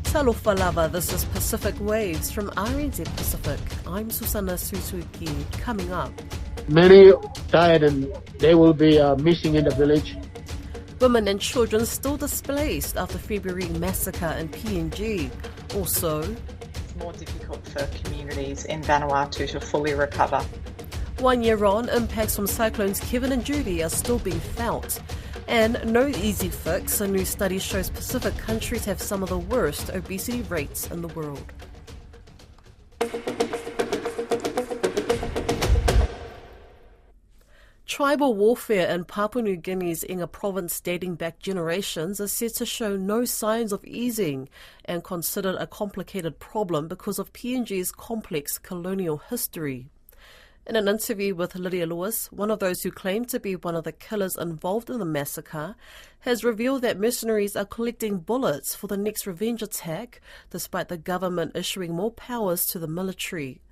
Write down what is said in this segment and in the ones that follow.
Talofa lava, this is Pacific Waves from RNZ Pacific. I'm Susana Suzuki. Coming up, many died and they will be missing in the village. Women and children still displaced after February massacre in PNG. Also, it's more difficult for communities in Vanuatu to fully recover. 1 year on, impacts from cyclones Kevin and Judy are still being felt. And no easy fix, a new study shows Pacific countries have some of the worst obesity rates in the world. Tribal warfare in Papua New Guinea's Inga province dating back generations is said to show no signs of easing and considered a complicated problem because of PNG's complex colonial history. In an interview with Lydia Lewis, one of those who claimed to be one of the killers involved in the massacre, has revealed that mercenaries are collecting bullets for the next revenge attack, despite the government issuing more powers to the military.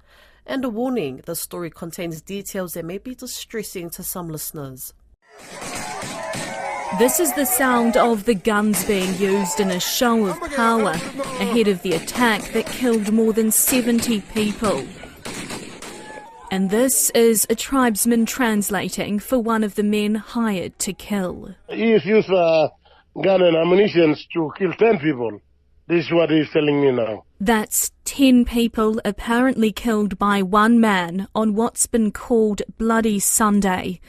And a warning, the story contains details that may be distressing to some listeners. This is the sound of the guns being used in a show of power ahead of the attack that killed more than 70 people. And this is a tribesman translating for one of the men hired to kill. He used gun and ammunition to kill 10 people. This is what he's telling me now. That's 10 people apparently killed by one man on what's been called Bloody Sunday.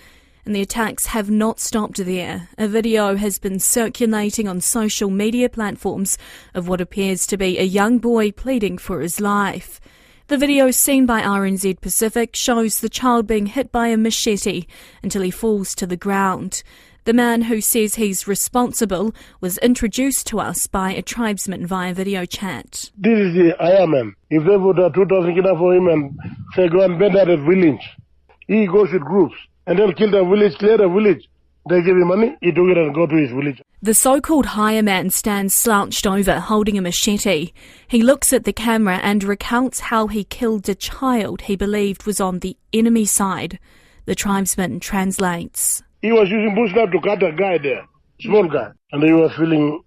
And the attacks have not stopped there. A video has been circulating on social media platforms of what appears to be a young boy pleading for his life. The video seen by RNZ Pacific shows the child being hit by a machete until he falls to the ground. The man who says he's responsible was introduced to us by a tribesman via video chat. This is the Ironman. If they put 2,000 kina for him and say go and bend at a village, he goes with groups and then kill the village, clear the village. They give him money, he took it and go to his village. The so-called hire man stands slouched over, holding a machete. He looks at the camera and recounts how he killed a child he believed was on the enemy side. The tribesman translates. He was using bush knife to cut a guy there, small guy, and he was feeling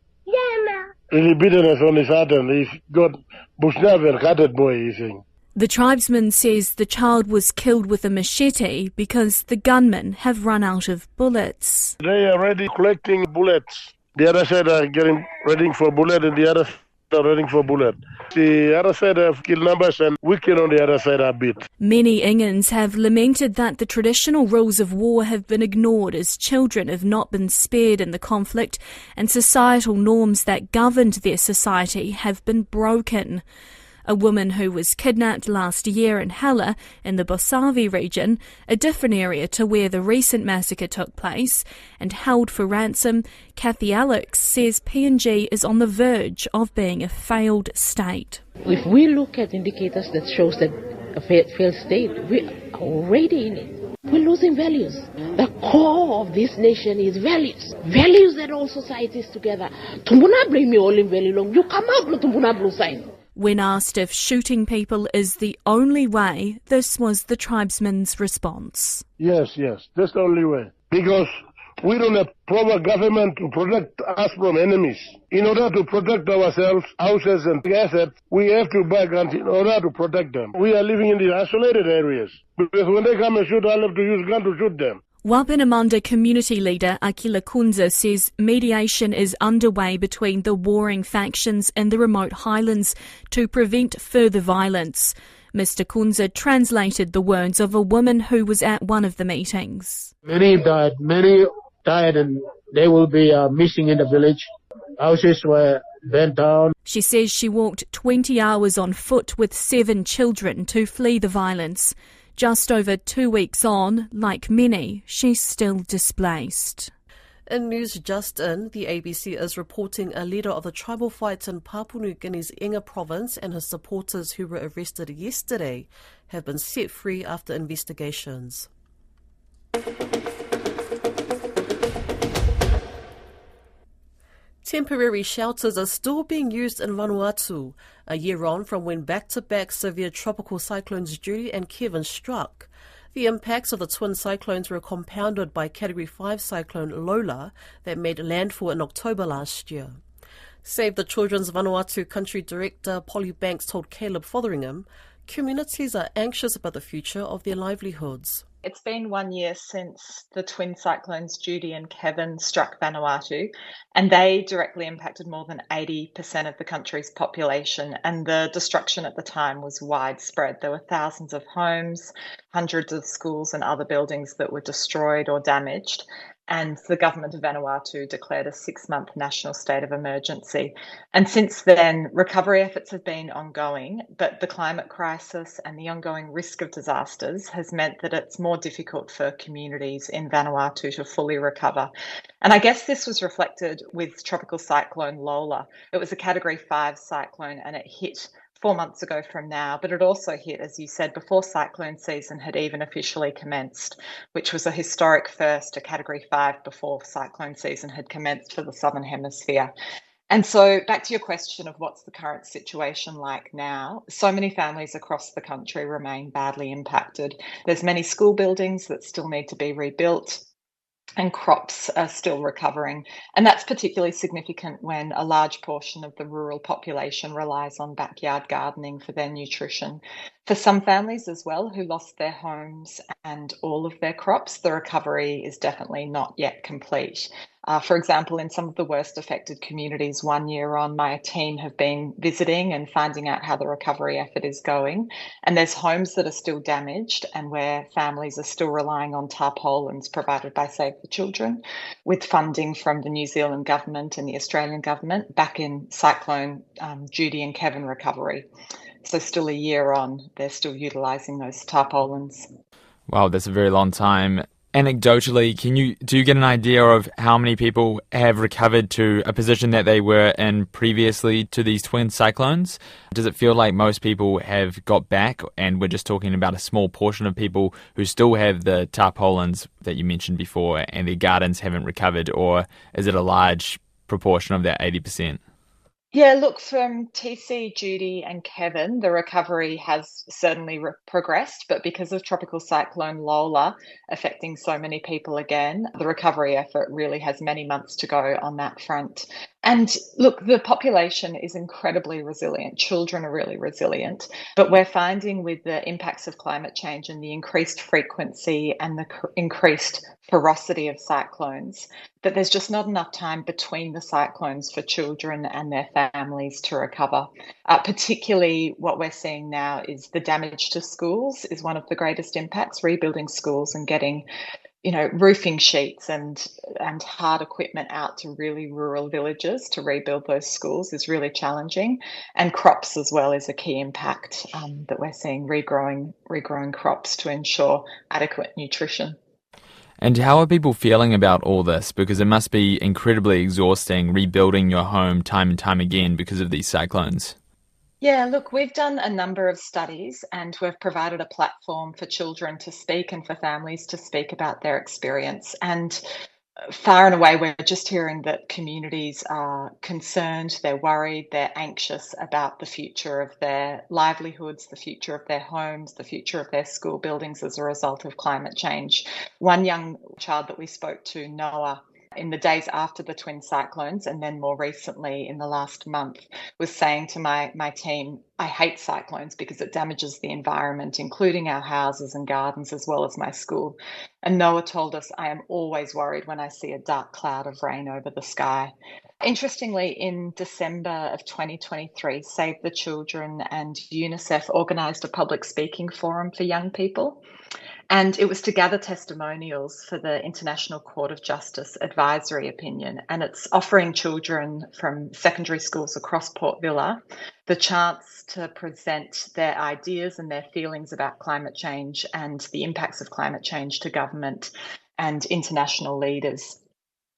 really bitterness on his heart, and he got bush knife and cut that boy, he's saying. The tribesman says the child was killed with a machete because the gunmen have run out of bullets. They are already collecting bullets. The other side are getting ready for bullet, and the other side are ready for bullet. The other side have kill numbers, and wicked on the other side are beat. Many Ingans have lamented that the traditional rules of war have been ignored as children have not been spared in the conflict, and societal norms that governed their society have been broken. A woman who was kidnapped last year in Hela in the Bosavi region, a different area to where the recent massacre took place, and held for ransom, Kathy Alex says PNG is on the verge of being a failed state. If we look at indicators that shows that a failed state, we are already in it. We're losing values. The core of this nation is values. Values that all societies together. Tumbuna bring me all in value long. You come out with Tumbuna blue sign. When asked if shooting people is the only way, this was the tribesman's response. Yes, that's the only way. Because we don't have proper government to protect us from enemies. In order to protect ourselves, houses and assets, we have to buy guns in order to protect them. We are living in the isolated areas. Because when they come and shoot, I'll have to use guns to shoot them. Wapenamanda community leader Akila Kunza says mediation is underway between the warring factions in the remote highlands to prevent further violence. Mr. Kunza translated the words of a woman who was at one of the meetings. Many died and they will be missing in the village. Houses were burnt down. She says she walked 20 hours on foot with 7 children to flee the violence. Just over 2 weeks on, like many, she's still displaced. In news just in, the ABC is reporting a leader of the tribal fights in Papua New Guinea's Inga province and his supporters who were arrested yesterday have been set free after investigations. Temporary shelters are still being used in Vanuatu, a year on from when back-to-back severe tropical cyclones Judy and Kevin struck. The impacts of the twin cyclones were compounded by Category 5 cyclone Lola that made landfall in October last year. Save the Children's Vanuatu Country Director Polly Banks told Caleb Fotheringham communities are anxious about the future of their livelihoods. It's been 1 year since the twin cyclones Judy and Kevin struck Vanuatu, and they directly impacted more than 80% of the country's population, and the destruction at the time was widespread. There were thousands of homes, hundreds of schools and other buildings that were destroyed or damaged. And the government of Vanuatu declared a 6-month national state of emergency. And since then, recovery efforts have been ongoing, but the climate crisis and the ongoing risk of disasters has meant that it's more difficult for communities in Vanuatu to fully recover. And I guess this was reflected with Tropical Cyclone Lola. It was a Category 5 cyclone and it hit 4 months ago from now, but it also hit, as you said, before cyclone season had even officially commenced, which was a historic first, a Category 5 before cyclone season had commenced for the Southern Hemisphere. And so back to your question of what's the current situation like now, so many families across the country remain badly impacted. There's many school buildings that still need to be rebuilt, and crops are still recovering. And that's particularly significant when a large portion of the rural population relies on backyard gardening for their nutrition. For some families as well who lost their homes and all of their crops, the recovery is definitely not yet complete. For example, in some of the worst affected communities 1 year on, my team have been visiting and finding out how the recovery effort is going. And there's homes that are still damaged and where families are still relying on tarpaulins provided by Save the Children, with funding from the New Zealand government and the Australian government back in Cyclone Judy and Kevin recovery. So still a year on, they're still utilising those tarpaulins. Wow, that's a very long time. Anecdotally, do you get an idea of how many people have recovered to a position that they were in previously to these twin cyclones? Does it feel like most people have got back and we're just talking about a small portion of people who still have the tarpaulins that you mentioned before and their gardens haven't recovered, or is it a large proportion of that 80%? Yeah, look, from TC, Judy and Kevin, the recovery has certainly progressed, but because of Tropical Cyclone Lola affecting so many people again, the recovery effort really has many months to go on that front. And look, the population is incredibly resilient. Children are really resilient. But we're finding with the impacts of climate change and the increased frequency and the increased ferocity of cyclones that there's just not enough time between the cyclones for children and their families to recover. Particularly what we're seeing now is the damage to schools is one of the greatest impacts, rebuilding schools and getting roofing sheets and hard equipment out to really rural villages to rebuild those schools is really challenging. And crops as well is a key impact that we're seeing, regrowing crops to ensure adequate nutrition. And how are people feeling about all this? Because it must be incredibly exhausting rebuilding your home time and time again because of these cyclones. Yeah, look, we've done a number of studies and we've provided a platform for children to speak and for families to speak about their experience. And far and away, we're just hearing that communities are concerned, they're worried, they're anxious about the future of their livelihoods, the future of their homes, the future of their school buildings as a result of climate change. One young child that we spoke to, Noah, in the days after the twin cyclones and then more recently in the last month, was saying to my team, I hate cyclones because it damages the environment, including our houses and gardens as well as my school. And Noah told us, I am always worried when I see a dark cloud of rain over the sky. Interestingly, in December of 2023, Save the Children and UNICEF organised a public speaking forum for young people. And it was to gather testimonials for the International Court of Justice advisory opinion. And it's offering children from secondary schools across Port Vila the chance to present their ideas and their feelings about climate change and the impacts of climate change to government and international leaders.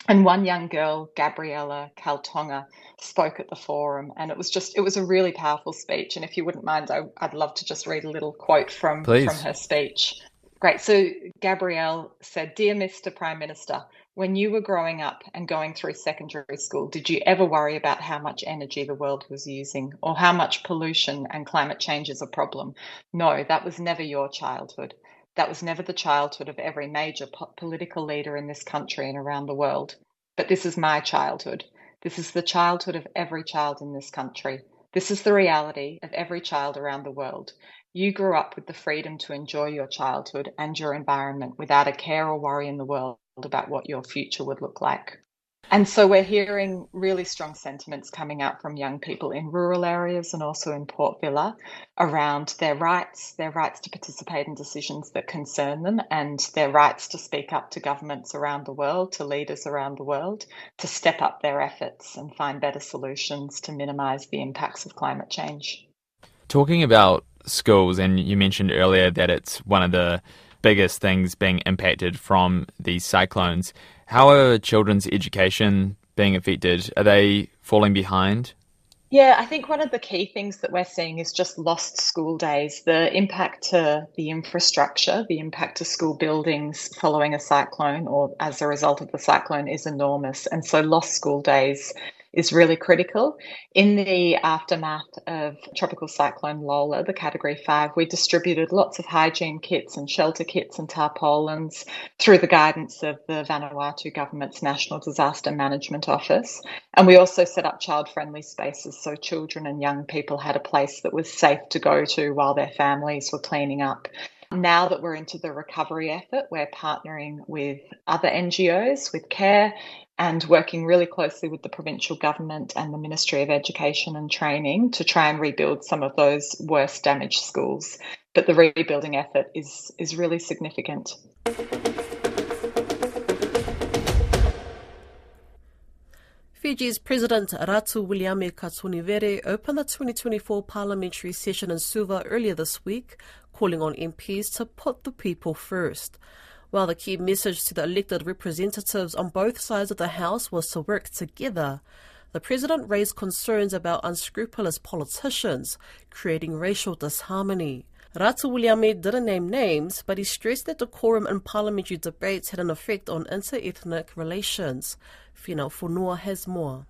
And one young girl, Gabriella Tonga, spoke at the forum, and it was a really powerful speech. And if you wouldn't mind, I'd love to just read a little quote from her speech. Great. So Gabrielle said, "Dear Mr. Prime Minister, when you were growing up and going through secondary school, did you ever worry about how much energy the world was using or how much pollution and climate change is a problem? No, that was never your childhood. That was never the childhood of every major political leader in this country and around the world. But this is my childhood. This is the childhood of every child in this country. This is the reality of every child around the world. You grew up with the freedom to enjoy your childhood and your environment without a care or worry in the world about what your future would look like. And so we're hearing really strong sentiments coming out from young people in rural areas and also in Port Vila around their rights to participate in decisions that concern them, and their rights to speak up to governments around the world, to leaders around the world, to step up their efforts and find better solutions to minimise the impacts of climate change. Talking about schools, and you mentioned earlier that it's one of the biggest things being impacted from these cyclones. How are children's education being affected? Are they falling behind? Yeah, I think one of the key things that we're seeing is just lost school days. The impact to the infrastructure, the impact to school buildings following a cyclone or as a result of the cyclone is enormous. And so lost school days is really critical. In the aftermath of Tropical Cyclone Lola, the Category 5, we distributed lots of hygiene kits and shelter kits and tarpaulins through the guidance of the Vanuatu government's National Disaster Management Office. And we also set up child-friendly spaces so children and young people had a place that was safe to go to while their families were cleaning up. Now that we're into the recovery effort, we're partnering with other NGOs, with CARE, and working really closely with the provincial government and the Ministry of Education and Training to try and rebuild some of those worst damaged schools. But the rebuilding effort is really significant. Fiji's President Ratuwiliame Katunivere opened the 2024 parliamentary session in Suva earlier this week, calling on MPs to put the people first. While the key message to the elected representatives on both sides of the House was to work together, the President raised concerns about unscrupulous politicians creating racial disharmony. Ratuwiliame didn't name names, but he stressed that decorum in parliamentary debates had an effect on inter-ethnic relations. Fina Funua has more.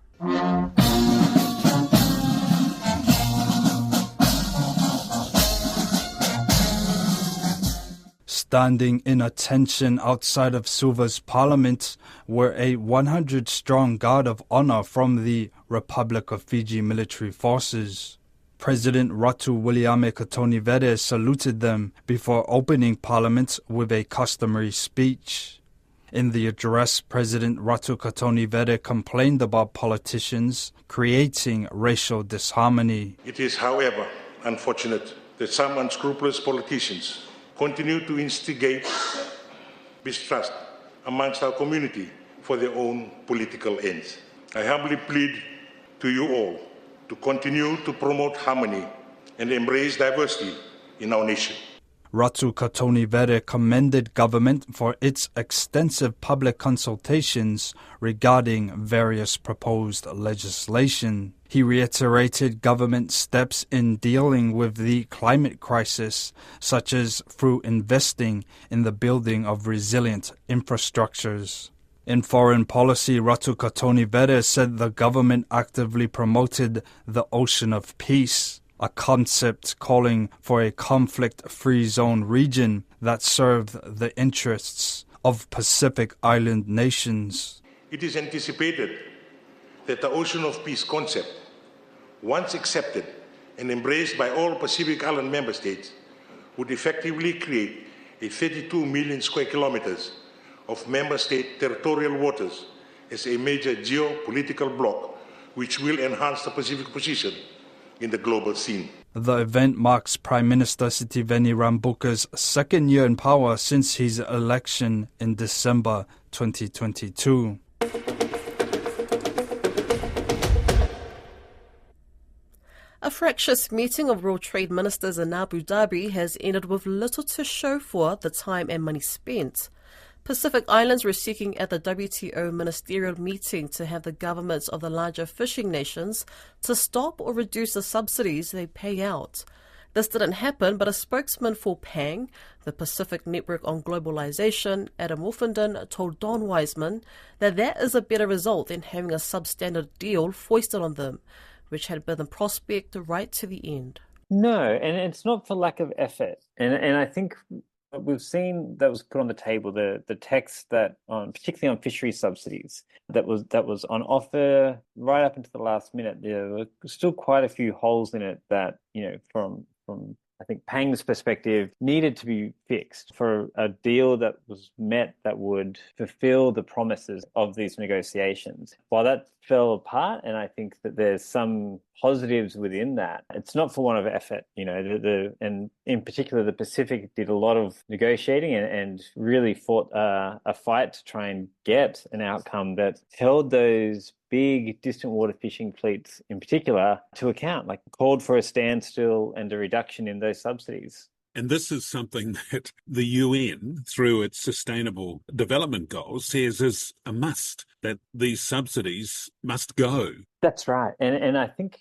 Standing in attention outside of Suva's parliament were a 100-strong guard of honor from the Republic of Fiji military forces. President Ratuwiliame Katunivere saluted them before opening parliament with a customary speech. In the address, President Ratu Katunivere complained about politicians creating racial disharmony. It is, however, unfortunate that some unscrupulous politicians continue to instigate mistrust amongst our community for their own political ends. I humbly plead to you all to continue to promote harmony and embrace diversity in our nation. Ratu Katunivere commended government for its extensive public consultations regarding various proposed legislation. He reiterated government steps in dealing with the climate crisis, such as through investing in the building of resilient infrastructures. In foreign policy, Ratu Katunivere said the government actively promoted the Ocean of Peace, a concept calling for a conflict-free zone region that served the interests of Pacific Island nations. It is anticipated that the Ocean of Peace concept, once accepted and embraced by all Pacific Island member states, would effectively create a 32 million square kilometers of member state territorial waters as a major geopolitical bloc, which will enhance the Pacific position in the global scene. The event marks Prime Minister Sitiveni Rabuka's second year in power since his election in December 2022. A fractious meeting of World Trade Ministers in Abu Dhabi has ended with little to show for the time and money spent. Pacific Islands were seeking at the WTO ministerial meeting to have the governments of the larger fishing nations to stop or reduce the subsidies they pay out. This didn't happen, but a spokesman for PANG, the Pacific Network on Globalization, Adam Wolfenden, told Don Wiseman that is a better result than having a substandard deal foisted on them, which had been the prospect right to the end. No, and it's not for lack of effort. And I think We've seen that was put on the table, the text that particularly on fishery subsidies that was on offer right up until the last minute. There were still quite a few holes in it that, from I think Pang's perspective, needed to be fixed for a deal that was met that would fulfill the promises of these negotiations. While that fell apart, and I think that there's some positives within that, it's not for want of effort. And in particular, the Pacific did a lot of negotiating and really fought a fight to try and get an outcome that held those big distant water fishing fleets in particular to account, like called for a standstill and a reduction in those subsidies. And this is something that the UN, through its sustainable development goals, says is a must, that these subsidies must go. That's right. And I think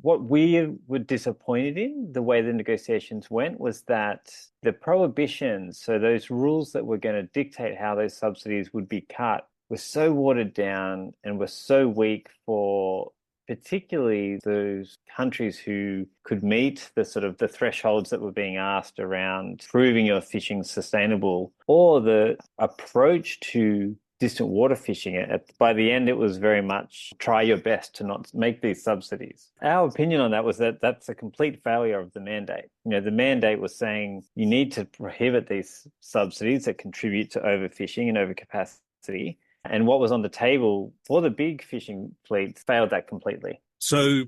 what we were disappointed in, the way the negotiations went, was that the prohibitions, so those rules that were going to dictate how those subsidies would be cut, were so watered down and were so weak for particularly those countries who could meet the sort of the thresholds that were being asked around proving your fishing sustainable, or the approach to distant water fishing. By the end, it was very much try your best to not make these subsidies. Our opinion on that was that that's a complete failure of the mandate. The mandate was saying you need to prohibit these subsidies that contribute to overfishing and overcapacity. And what was on the table for the big fishing fleets failed that completely. So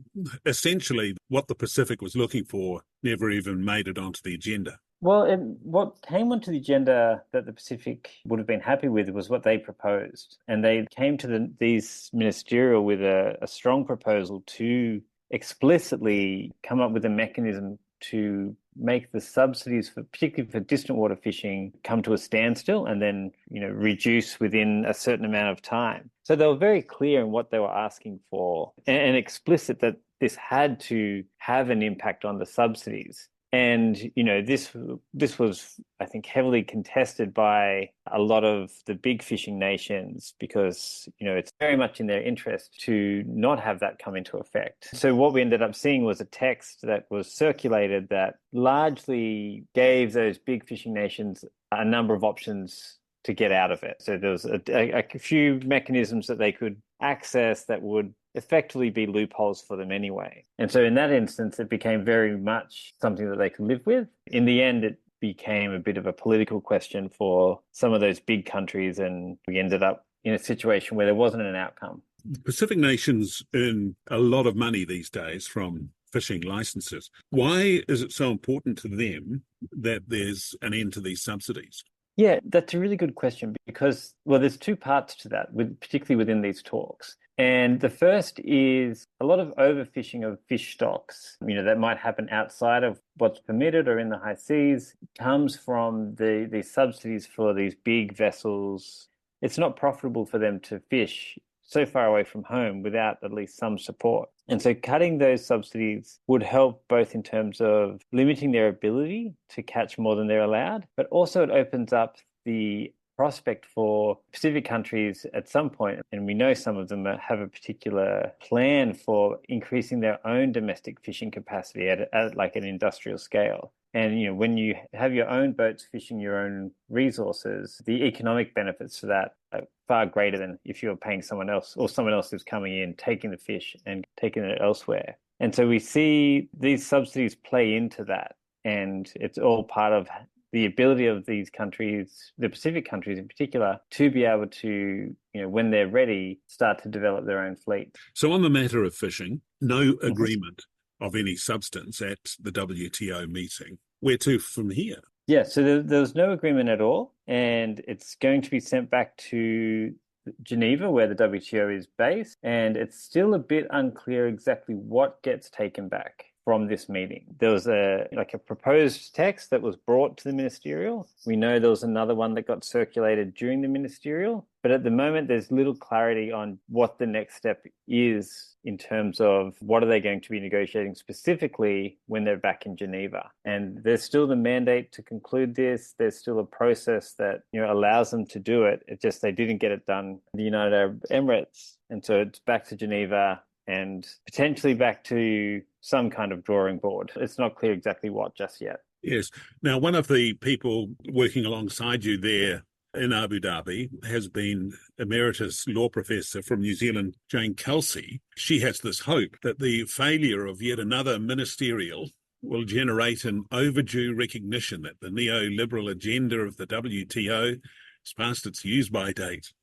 essentially, what the Pacific was looking for never even made it onto the agenda. Well, what came onto the agenda that the Pacific would have been happy with was what they proposed. And they came to these ministerial with a strong proposal to explicitly come up with a mechanism to make the subsidies, particularly for distant water fishing, come to a standstill and then, reduce within a certain amount of time. So they were very clear in what they were asking for and explicit that this had to have an impact on the subsidies. And, this was, I think, heavily contested by a lot of the big fishing nations because, it's very much in their interest to not have that come into effect. So what we ended up seeing was a text that was circulated that largely gave those big fishing nations a number of options to get out of it. So there was a few mechanisms that they could access that would effectively be loopholes for them anyway. And so in that instance, it became very much something that they could live with. In the end, it became a bit of a political question for some of those big countries, and we ended up in a situation where there wasn't an outcome. Pacific nations earn a lot of money these days from fishing licenses. Why is it so important to them that there's an end to these subsidies? Yeah, that's a really good question because, there's two parts to that, particularly within these talks. And the first is a lot of overfishing of fish stocks, that might happen outside of what's permitted or in the high seas, comes from the subsidies for these big vessels. It's not profitable for them to fish so far away from home without at least some support. And so cutting those subsidies would help both in terms of limiting their ability to catch more than they're allowed, but also it opens up the prospect for Pacific countries at some point, and we know some of them have a particular plan for increasing their own domestic fishing capacity at like an industrial scale. And, when you have your own boats fishing your own resources, the economic benefits to that are far greater than if you're paying someone else or someone else who's coming in, taking the fish and taking it elsewhere. And so we see these subsidies play into that. And it's all part of the ability of these countries, the Pacific countries in particular, to be able to, when they're ready, start to develop their own fleet. So on the matter of fishing, no agreement of any substance at the WTO meeting. Where to from here? Yeah, so there was no agreement at all, and it's going to be sent back to Geneva, where the WTO is based, and it's still a bit unclear exactly what gets taken back from this meeting. There was a proposed text that was brought to the ministerial. We know there was another one that got circulated during the ministerial, but at the moment there's little clarity on what the next step is in terms of what are they going to be negotiating specifically when they're back in Geneva. And there's still the mandate to conclude this. There's still a process that allows them to do it. It's just they didn't get it done in the United Arab Emirates. And so it's back to Geneva and potentially back to some kind of drawing board. It's not clear exactly what just yet. Yes. Now, one of the people working alongside you there in Abu Dhabi has been Emeritus Law Professor from New Zealand, Jane Kelsey. She has this hope that the failure of yet another ministerial will generate an overdue recognition that the neoliberal agenda of the WTO has passed its use-by date.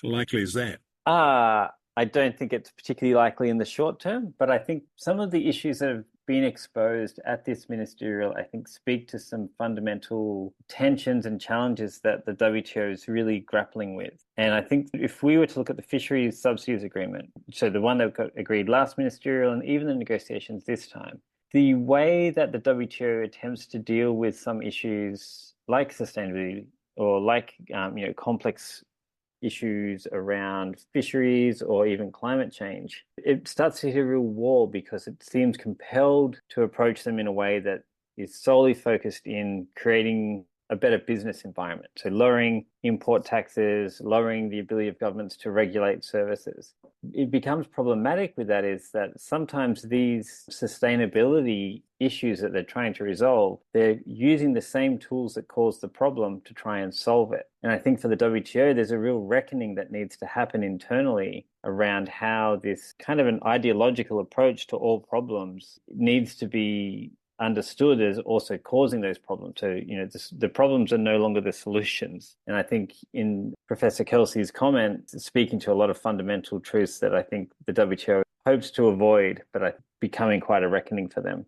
How likely is that? I don't think it's particularly likely in the short term, but I think some of the issues that have been exposed at this ministerial, I think, speak to some fundamental tensions and challenges that the WTO is really grappling with. And I think if we were to look at the fisheries subsidies agreement, so the one that got agreed last ministerial and even the negotiations this time, the way that the WTO attempts to deal with some issues like sustainability or like complex issues around fisheries or even climate change, it starts to hit a real wall because it seems compelled to approach them in a way that is solely focused in creating a better business environment. So lowering import taxes, lowering the ability of governments to regulate services. It becomes problematic with that is that sometimes these sustainability issues that they're trying to resolve, they're using the same tools that caused the problem to try and solve it. And I think for the WTO, there's a real reckoning that needs to happen internally around how this kind of an ideological approach to all problems needs to be understood as also causing those problems. So, the problems are no longer the solutions. And I think in Professor Kelsey's comment, speaking to a lot of fundamental truths that I think the WTO hopes to avoid, but are becoming quite a reckoning for them.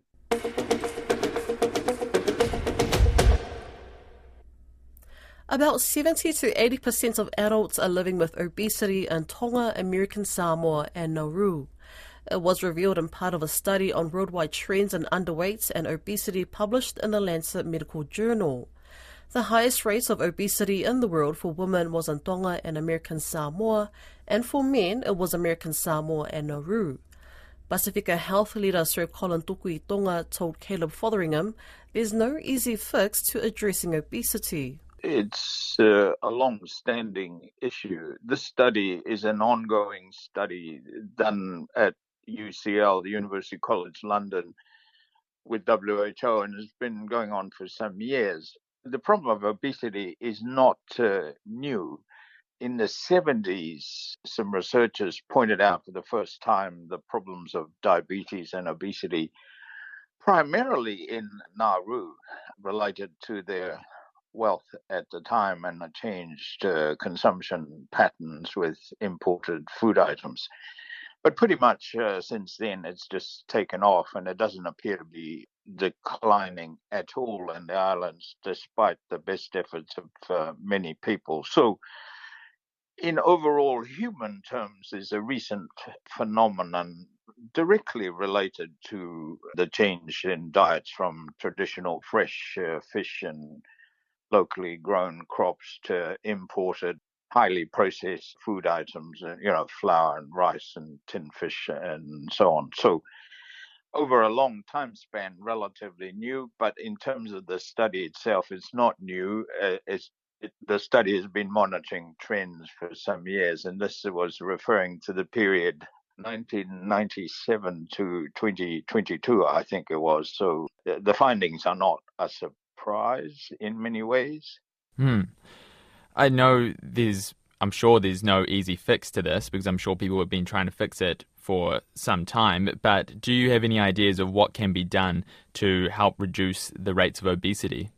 About 70 to 80% of adults are living with obesity in Tonga, American Samoa and Nauru. It was revealed in part of a study on worldwide trends in underweight and obesity published in the Lancet Medical Journal. The highest rates of obesity in the world for women was in Tonga and American Samoa, and for men it was American Samoa and Nauru. Pacifica Health leader Sir Colin Tukui Tonga told Caleb Fotheringham there's no easy fix to addressing obesity. It's a long-standing issue. This study is an ongoing study done at UCL, the University College London, with WHO, and has been going on for some years. The problem of obesity is not new. In the 70s, some researchers pointed out for the first time the problems of diabetes and obesity, primarily in Nauru, related to their wealth at the time and changed consumption patterns with imported food items. But pretty much since then, it's just taken off, and it doesn't appear to be declining at all in the islands, despite the best efforts of many people. So in overall human terms, is a recent phenomenon directly related to the change in diets from traditional fresh fish and locally grown crops to imported, highly processed food items, flour and rice and tin fish and so on. So over a long time span, relatively new, but in terms of the study itself, it's not new. The study has been monitoring trends for some years, and this was referring to the period 1997 to 2022, I think it was. So the findings are not a surprise in many ways. I know I'm sure there's no easy fix to this, because I'm sure people have been trying to fix it for some time, but do you have any ideas of what can be done to help reduce the rates of obesity?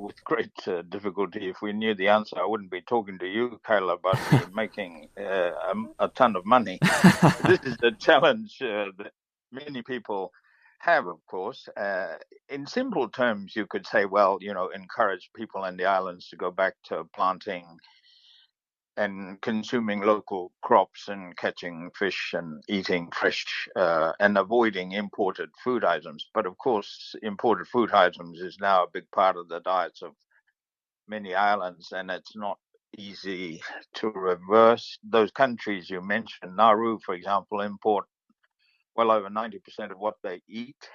With great difficulty. If we knew the answer, I wouldn't be talking to you, Caleb, but be making a ton of money. This is a challenge that many people have, of course. In simple terms, you could say, encourage people in the islands to go back to planting and consuming local crops and catching fish and eating fresh and avoiding imported food items. But of course, imported food items is now a big part of the diets of many islands, and it's not easy to reverse. Those countries you mentioned, Nauru, for example, import well over 90% of what they eat.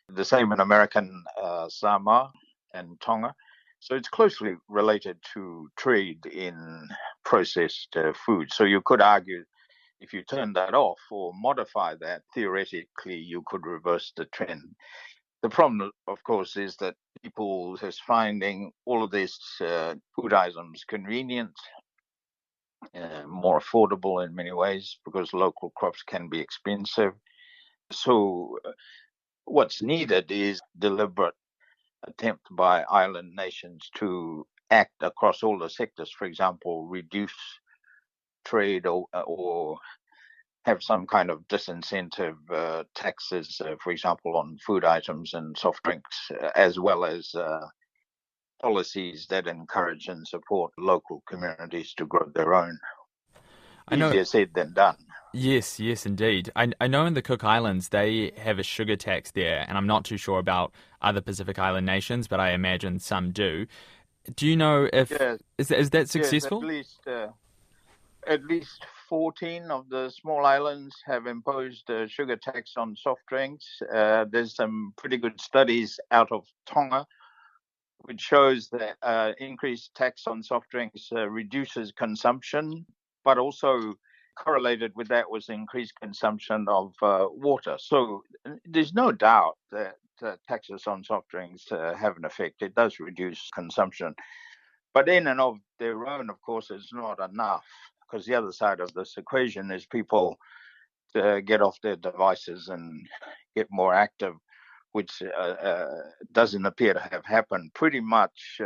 The same in American Samoa and Tonga. So it's closely related to trade in processed food. So you could argue if you turn that off or modify that, theoretically, you could reverse the trend. The problem, of course, is that people is finding all of these food items convenient, more affordable in many ways, because local crops can be expensive. So what's needed is deliberate attempt by island nations to act across all the sectors. For example, reduce trade or have some kind of disincentive taxes, for example, on food items and soft drinks, as well as policies that encourage and support local communities to grow their own. Easier said than done. Yes, indeed. I know in the Cook Islands they have a sugar tax there, and I'm not too sure about other Pacific Island nations, but I imagine some do. Do you know if is that successful? Yes, at least 14 of the small islands have imposed a sugar tax on soft drinks. There's some pretty good studies out of Tonga, which shows that increased tax on soft drinks reduces consumption, but also correlated with that was increased consumption of water. So there's no doubt that taxes on soft drinks have an effect. It does reduce consumption. But in and of their own, of course, it's not enough, because the other side of this equation is people to get off their devices and get more active, which doesn't appear to have happened. Pretty much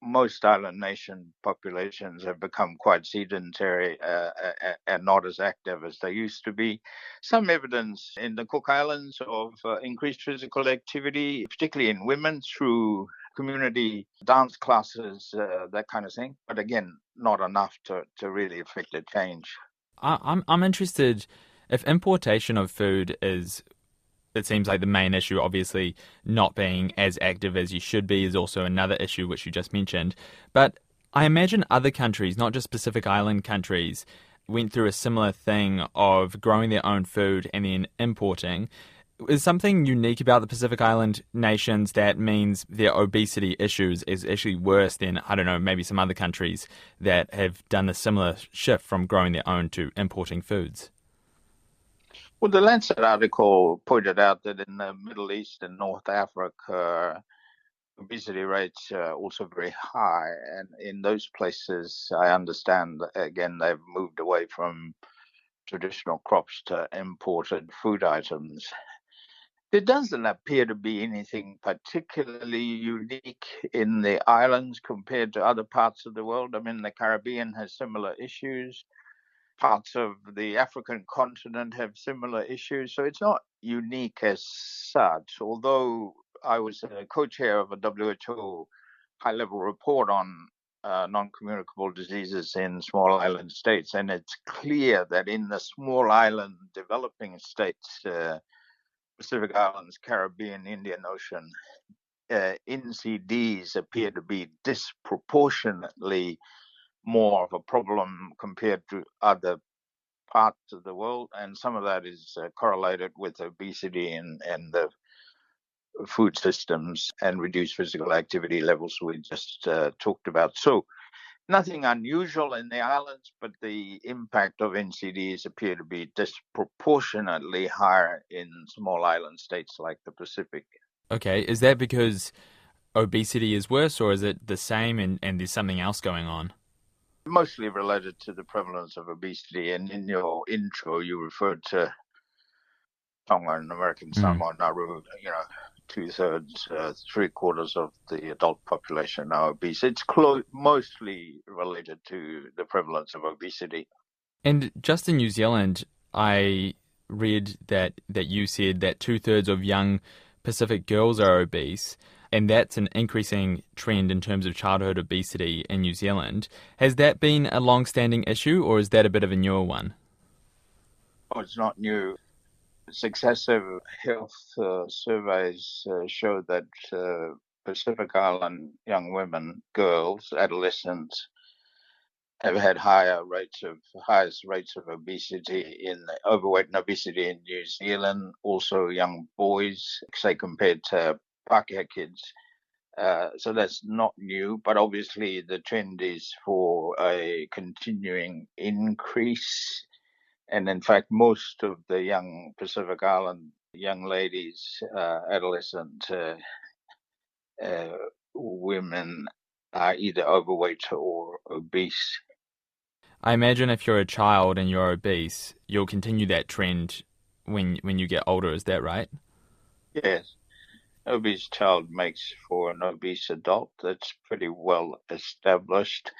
most island nation populations have become quite sedentary and not as active as they used to be. Some evidence in the Cook Islands of increased physical activity, particularly in women, through community dance classes, that kind of thing. But again, not enough to really affect a change. I'm interested if importation of food is, it seems like the main issue. Obviously, not being as active as you should be is also another issue which you just mentioned. But I imagine other countries, not just Pacific Island countries, went through a similar thing of growing their own food and then importing. Is something unique about the Pacific Island nations that means their obesity issues is actually worse than, I don't know, maybe some other countries that have done a similar shift from growing their own to importing foods? Well, the Lancet article pointed out that in the Middle East and North Africa, obesity rates are also very high. And in those places, I understand, again, they've moved away from traditional crops to imported food items. There doesn't appear to be anything particularly unique in the islands compared to other parts of the world. I mean, the Caribbean has similar issues. Parts of the African continent have similar issues. So it's not unique as such, although I was a co-chair of a WHO high-level report on non-communicable diseases in small island states. And it's clear that in the small island developing states, Pacific Islands, Caribbean, Indian Ocean, NCDs appear to be disproportionately more of a problem compared to other parts of the world. And some of that is correlated with obesity and the food systems and reduced physical activity levels we just talked about. So nothing unusual in the islands, but the impact of NCDs appear to be disproportionately higher in small island states like the Pacific. Okay, is that because obesity is worse, or is it the same and there's something else going on? Mostly related to the prevalence of obesity. And in your intro, you referred to Tonga and American Samoa and Nauru, 2/3, 3/4 of the adult population are obese. It's mostly related to the prevalence of obesity. And just in New Zealand, I read that you said that 2/3 of young Pacific girls are obese, and that's an increasing trend in terms of childhood obesity in New Zealand. Has that been a long-standing issue, or is that a bit of a newer one? Oh, it's not new. Successive health surveys show that Pacific Island young women, girls, adolescents, have had highest rates of obesity overweight and obesity in New Zealand. Also, young boys, say compared to Pākehā kids. So that's not new, but obviously the trend is for a continuing increase. And in fact, most of the young Pacific Island young ladies, adolescent women are either overweight or obese. I imagine if you're a child and you're obese, you'll continue that trend when you get older. Is that right? Yes. An obese child makes for an obese adult. That's pretty well established.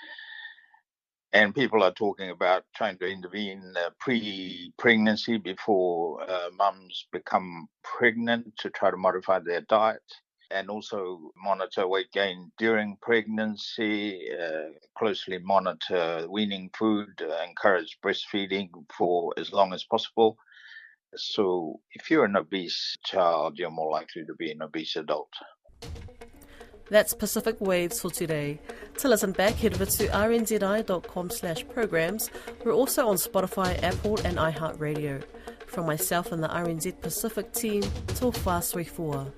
And people are talking about trying to intervene pre-pregnancy before mums become pregnant to try to modify their diet, and also monitor weight gain during pregnancy, closely monitor weaning food, encourage breastfeeding for as long as possible. So if you're an obese child, you're more likely to be an obese adult. That's Pacific Waves for today. To listen back, head over to rnzi.com/programs. We're also on Spotify, Apple and iHeartRadio. From myself and the RNZ Pacific team, tō whāsui fua.